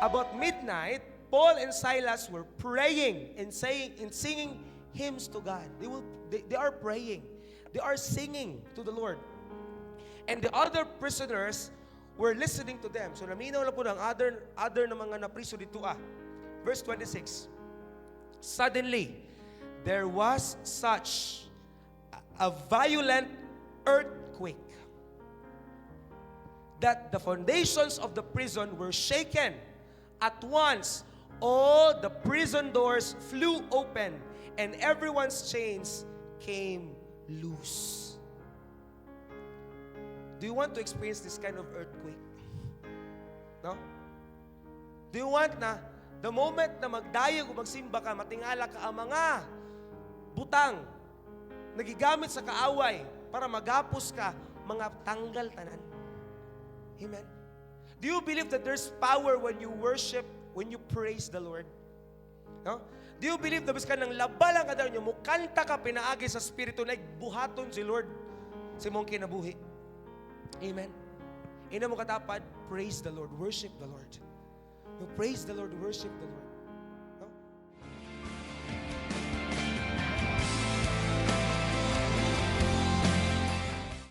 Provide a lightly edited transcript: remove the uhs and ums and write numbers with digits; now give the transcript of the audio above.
About midnight, Paul and Silas were praying and singing hymns to God. They are praying. They are singing to the Lord. And the other prisoners were listening to them. So naminaw na po ng other na mga napriso dito Verse 26. Suddenly, there was such a violent earthquake that the foundations of the prison were shaken. At once, all the prison doors flew open and everyone's chains came loose. Do you want to experience this kind of earthquake? No? Do you want na the moment na magdayog o magsimba ka, matingala ka ang mga butang nagigamit sa kaaway para maghapos ka, mga tanggal tanan? Amen? Do you believe that there's power when you worship, when you praise the Lord? No? Do you believe na biskan ng labalang ka daw nyo, mukanta ka, pinaagi sa Espiritu na buhaton si Lord sa mong kinabuhi? Amen? Ina mo katapad, praise the Lord, worship the Lord. You praise the Lord, worship the Lord.